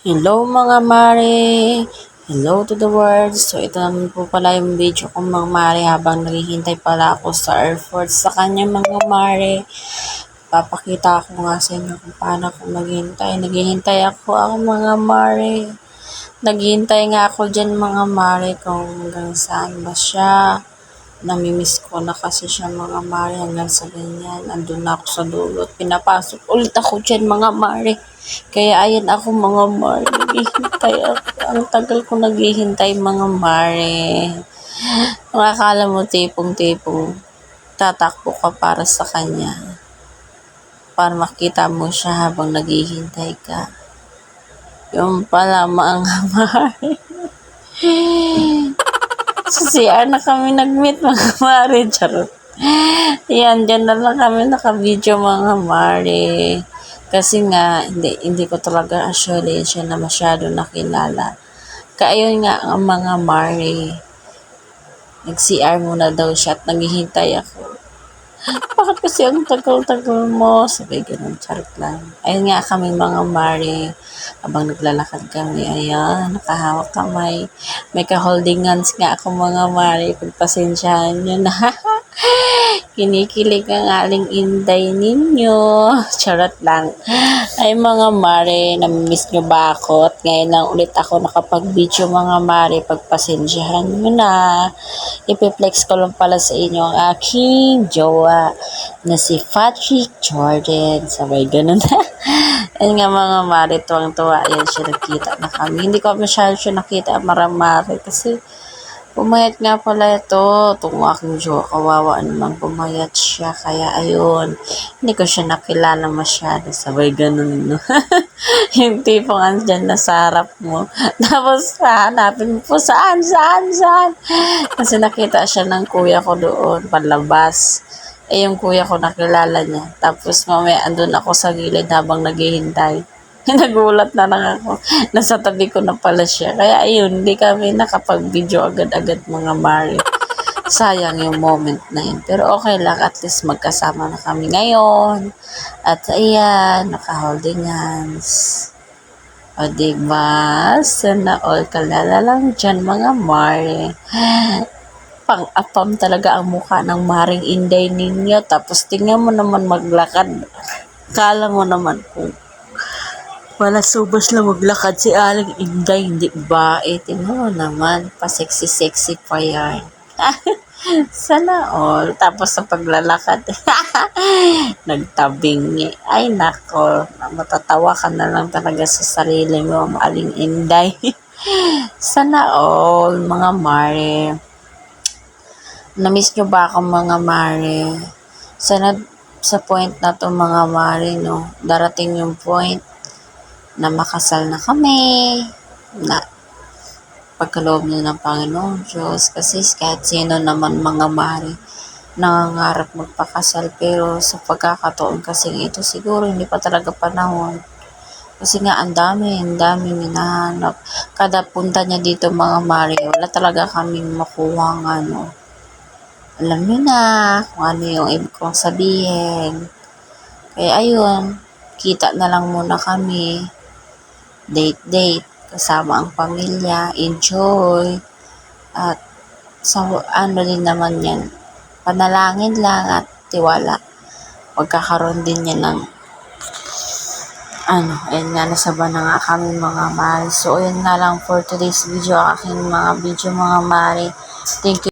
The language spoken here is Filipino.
Hello mga mare! Hello to the world! So ito naman po pala yung video ko mga mare habang naghihintay pala ako sa airport sa kanya mga mare. Papakita ko nga sa inyo kung paano ako naghihintay. Naghihintay ako mga mare. Naghihintay nga ako dyan mga mare kung hanggang saan ba siya. Namimiss ko na kasi siya mga mare hanggang sa ganyan. Andun na ako sa dulo. Pinapasok ulit ako dyan mga mare. Kaya ayan ako mga mare. Naghihintay ako. Ang tagal ko naghihintay mga mare. Kung akala mo tipong-tipong tatakbo ka para sa kanya. Para makita mo siya habang naghihintay ka. Yung pala mga mare. Sa CR na kami nag-meet mga mare. Charot. Yan, dyan na lang kami naka-video mga mare. Kasi nga, hindi ko talaga actually siya na masyado nakilala. Kaya nga ang mga mare. Nag-CR muna daw siya at naghihintay ako. Bakit kasi ang tagal-tagal mo? Sabi ganun, charot lang. Ayun nga kami mga mare. Habang naglalakad kami, ayan, nakahawak kamay. May ka-holding hands nga ako mga mare. Pagpasensyahan nyo na. Kinikilig ang aling inday ninyo. Charot lang. Ay mga mare, namimiss nyo ba ako? At ngayon lang ulit ako nakapag-video mga mare. Pagpasensyahan nyo na. Ipiflex ko lang pala sa inyo ang aking jowa na si Patrick Jordan. Sabay ganun. Ayun nga mga mare, tuwang-tuwa. Ayan siya, nakita na kami. Hindi ko masyado siya nakita maramari kasi pumayat nga pala ito. Itong aking jowa, kawawa naman pumayat siya. Kaya ayun, hindi ko siya nakilala masyado. Sabay ganun, no? Yung tipong andyan na sa harap mo. Tapos hanapin mo po saan. Kasi nakita siya ng kuya ko doon, palabas. Eh yung kuya ko nakilala niya. Tapos mamaya andun ako sa gilid habang naghihintay. Nagulat na lang ako. Nasa tabi ko na pala siya. Kaya ayun, hindi kami nakapag-video agad-agad mga mare. Sayang yung moment na yun. Pero okay lang, at least magkasama na kami ngayon. At ayan, naka-holding hands. O diba? Sana all kalala lang dyan mga mare. Pang-apam talaga ang mukha ng maring inday ninyo. Tapos tingnan mo naman maglakad. Kala mo naman kung wala subas lang maglakad si Aling Inday, hindi ba? Tingnan mo naman, pa-sexy-sexy pa yan. Sana all. Tapos sa paglalakad, nagtabingi. Ay nako, matatawa ka na lang talaga sa sarili mo, Aling Inday. Sana all, mga mare. Namiss nyo ba ako mga mare? Sana sa point na to mga mare, no? Darating yung point na makasal na kami, na pagkaloob na ng Panginoong Diyos. Kasi kahit sino naman mga mare, nangangarap magpakasal. Pero sa pagkakataon kasi ito, siguro hindi pa talaga panahon. Kasi nga ang dami minahanap. Kada punta niya dito mga mare, wala talaga kaming makuha ng ano. Alam niyo na kung ano yung ibig kong sabihin. Kaya ayun, kita na lang muna kami. Date, kasama ang pamilya, enjoy. At sa ano din naman yan, panalangin lang at tiwala. Pagkakaroon din yan ng ayun nga, nasaba na nga kami mga mare. So, ayun nga lang for today's video, aking mga video mga mare. Thank you.